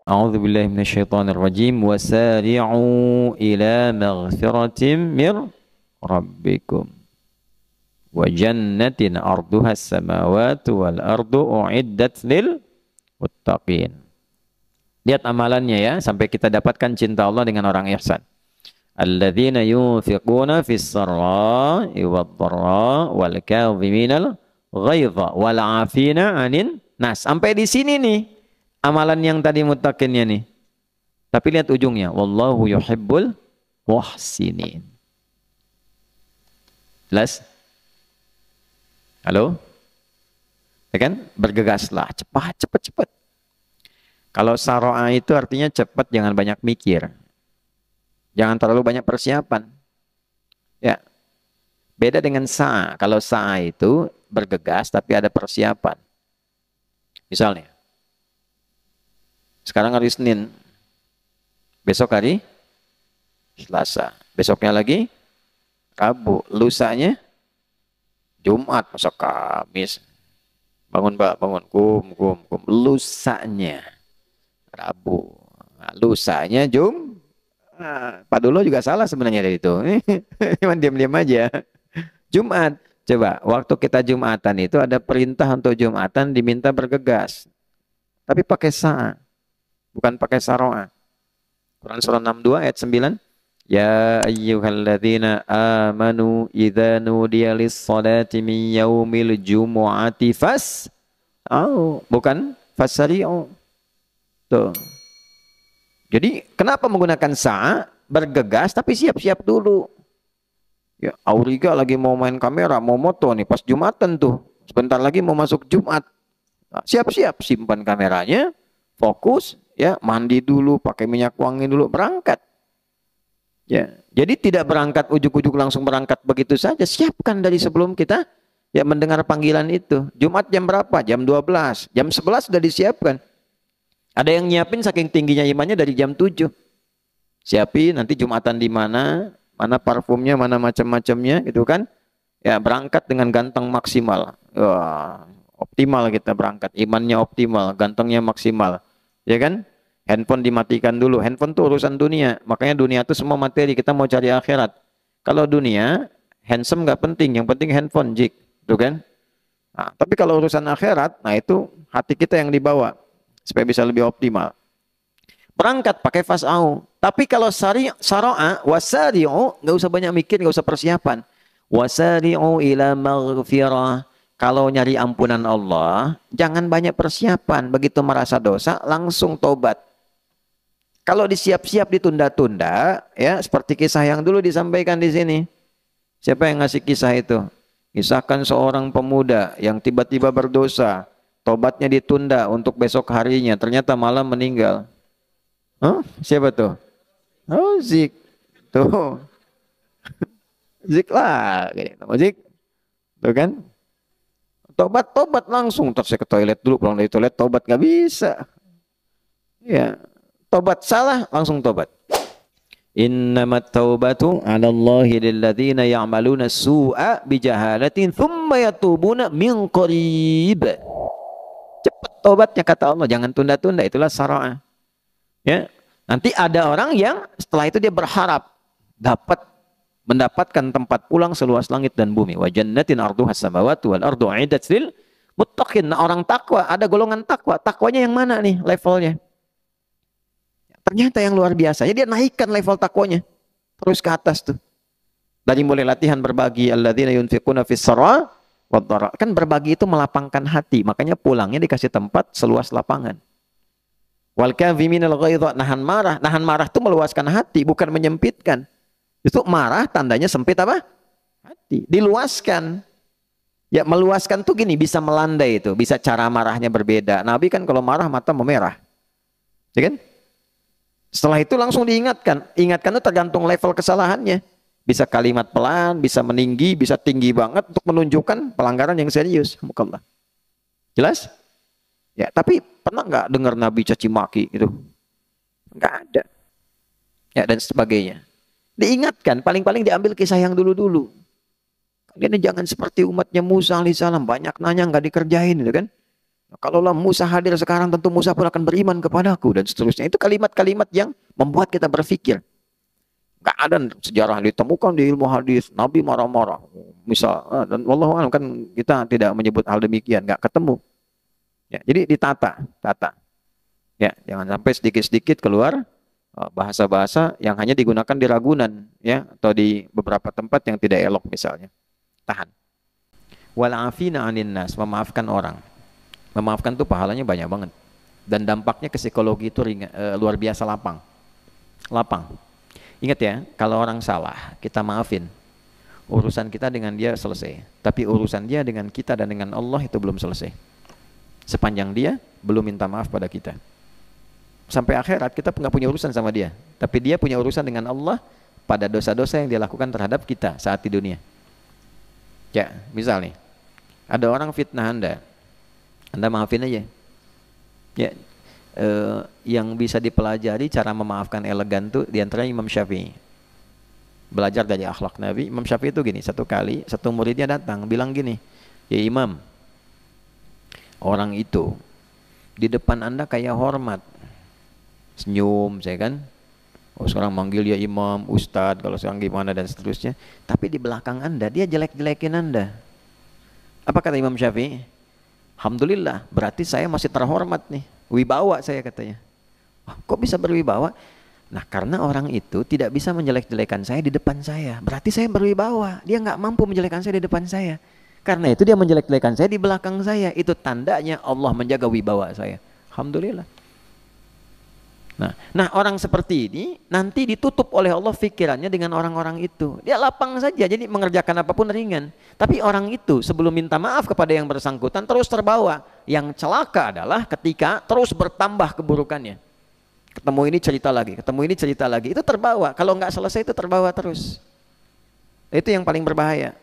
A'udzubillahi minasyaitonirrajim. Wasari'u ila maghfiratin mir rabbikum wa jannatin arduha as-samawati wal ardu uiddat lil muttaqin. Lihat amalannya ya, sampai kita dapatkan cinta Allah dengan orang ihsan. Alladzina yunfiquna fis sarra'i wad dharra wal kadhiminal ghaidha wal 'afina 'anin nas. Sampai di sini nih amalan yang tadi muttaqinnya nih. Tapi lihat ujungnya, wallahu yuhibbul muhsinin. Jelas? Halo? Ya kan? Bergegaslah, cepat. Kalau saro'a itu artinya cepat, jangan banyak mikir. Jangan terlalu banyak persiapan. Ya. Beda dengan sa'a. Kalau sa'a itu bergegas tapi ada persiapan. Misalnya, sekarang hari Senin, besok hari Selasa, besoknya lagi Rabu, lusanya Jumat, masa Kamis. Bangun Mbak, bangun, kum. Lusanya Rabu, nah, lusanya Pak Dulo juga salah sebenarnya dari itu. Cuman diam-diam aja. Jumat. Coba, waktu kita Jumatan itu ada perintah untuk Jumatan diminta bergegas. Tapi pakai sa'a, bukan pakai saro'a. Quran surah 62 ayat 9. Ya ayyuhalladzina amanu idza nudiya lis-salati min yaumil jumu'ati bukan fasari'u. Tuh. Jadi kenapa menggunakan sa'a? Bergegas tapi siap-siap dulu. Ya, Auriga lagi mau main kamera, mau moto nih pas Jumatan tuh. Sebentar lagi mau masuk Jumat. Nah, siap-siap simpan kameranya, fokus, ya, mandi dulu, pakai minyak wangi dulu, berangkat. Ya, jadi tidak berangkat ujuk-ujuk langsung berangkat begitu saja. Siapkan dari sebelum kita ya mendengar panggilan itu. Jumat jam berapa? Jam 12. Jam 11 sudah disiapkan. Ada yang nyiapin saking tingginya imannya dari jam 7. Siapin nanti Jumatan di mana, mana parfumnya, mana macam-macamnya gitu kan. Ya, berangkat dengan ganteng maksimal. Wah, optimal kita berangkat. Imannya optimal, gantengnya maksimal. Ya kan? Handphone dimatikan dulu. Handphone itu urusan dunia. Makanya dunia itu semua materi. Kita mau cari akhirat. Kalau dunia, handsome nggak penting. Yang penting handphone, jik. Tuh kan? Nah, tapi kalau urusan akhirat, nah itu hati kita yang dibawa. Supaya bisa lebih optimal. Berangkat pakai fas'au. Tapi kalau saro'a, wasari'u, nggak usah banyak mikir, nggak usah persiapan. Wasari'u ila maghfirah. Kalau nyari ampunan Allah, jangan banyak persiapan. Begitu merasa dosa, langsung tobat. Kalau disiap-siap ditunda-tunda, ya seperti kisah yang dulu disampaikan di sini. Siapa yang ngasih kisah itu? Kisahkan seorang pemuda yang tiba-tiba berdosa, tobatnya ditunda untuk besok harinya, ternyata malam meninggal. Huh? Siapa tuh? Oh, Zik. Tuh. Zik lah. Zik. Tuh kan? Tobat langsung. Terus saya ke toilet dulu, pulang dari toilet, tobat gak bisa. Ya. Tobat salah, langsung tobat. Innamat taubatu 'ala Allahi lilladzina ya'maluna su'a bijahalatin thumma yatubuna min qarib. Cepat tobatnya kata Allah, jangan tunda-tunda, itulah sara'ah. Ya. Nanti ada orang yang setelah itu dia berharap mendapatkan tempat pulang seluas langit dan bumi. Wa jannatin arduhas samawati wal ardu 'iddat lil muttaqin. Nah, orang takwa, ada golongan takwa. Takwanya yang mana nih levelnya? Ternyata yang luar biasa. Jadi dia naikkan level takwanya. Terus ke atas tuh. Dari mulai latihan berbagi. Alladzina yunfiquna fis sarra wad dharra. Kan berbagi itu melapangkan hati. Makanya pulangnya dikasih tempat seluas lapangan. Wal kadhiminal ghaidha. Nahan marah. Nahan marah itu meluaskan hati. Bukan menyempitkan. Itu marah tandanya sempit apa? Hati. Diluaskan. Ya meluaskan tuh gini. Bisa melandai itu. Bisa cara marahnya berbeda. Nabi kan kalau marah mata memerah. Ya kan? Setelah itu langsung diingatkan. Ingatkan itu tergantung level kesalahannya. Bisa kalimat pelan, bisa meninggi, bisa tinggi banget untuk menunjukkan pelanggaran yang serius. Alhamdulillah. Jelas? Ya, tapi pernah nggak dengar Nabi caci maki gitu? Nggak ada. Ya, dan sebagainya. Diingatkan, paling-paling diambil kisah yang dulu-dulu. Kalian jangan seperti umatnya Musa alaihissalam, banyak nanya nggak dikerjain gitu kan? Kalaulah Musa hadir sekarang, tentu Musa pun akan beriman kepadaku, dan seterusnya. Itu kalimat-kalimat yang membuat kita berpikir. Gak ada sejarah ditemukan di ilmu hadis Nabi marah-marah misal, dan wallahu a'lam, kan kita tidak menyebut hal demikian, gak ketemu ya. Jadi tata ya, jangan sampai sedikit-sedikit keluar bahasa-bahasa yang hanya digunakan di Ragunan ya, atau di beberapa tempat yang tidak elok misalnya. Tahan. Wal afina 'anin nas, memaafkan orang. Memaafkan tuh pahalanya banyak banget, dan dampaknya ke psikologi itu luar biasa lapang. Ingat ya, kalau orang salah, kita maafin. Urusan kita dengan dia selesai. Tapi urusan dia dengan kita dan dengan Allah itu belum selesai. Sepanjang dia belum minta maaf pada kita. Sampai akhirat kita nggak punya urusan sama dia. Tapi dia punya urusan dengan Allah pada dosa-dosa yang dia lakukan terhadap kita saat di dunia. Ya, misal nih, ada orang fitnah Anda maafin aja. Ya, yang bisa dipelajari cara memaafkan elegan tuh diantaranya Imam Syafi'i. Belajar dari akhlak Nabi. Imam Syafi'i itu gini, satu kali satu muridnya datang bilang gini, ya Imam, orang itu di depan Anda kayak hormat, senyum, saya kan, oh sekarang manggil ya Imam, Ustadz, kalau sekarang gimana dan seterusnya, tapi di belakang Anda dia jelek-jelekin Anda. Apa kata Imam Syafi'i? Alhamdulillah, berarti saya masih terhormat nih, wibawa saya, katanya. Wah, kok bisa berwibawa? Nah, karena orang itu tidak bisa menjelek-jelekan saya di depan saya, berarti saya berwibawa. Dia nggak mampu menjelekkan saya di depan saya, karena itu dia menjelek-jelekan saya di belakang saya. Itu tandanya Allah menjaga wibawa saya. Alhamdulillah. Nah, orang seperti ini nanti ditutup oleh Allah pikirannya dengan orang-orang itu. Dia lapang saja, jadi mengerjakan apapun ringan. Tapi orang itu sebelum minta maaf kepada yang bersangkutan terus terbawa. Yang celaka adalah ketika terus bertambah keburukannya. Ketemu ini cerita lagi, itu terbawa. Kalau nggak selesai itu terbawa terus. Itu yang paling berbahaya.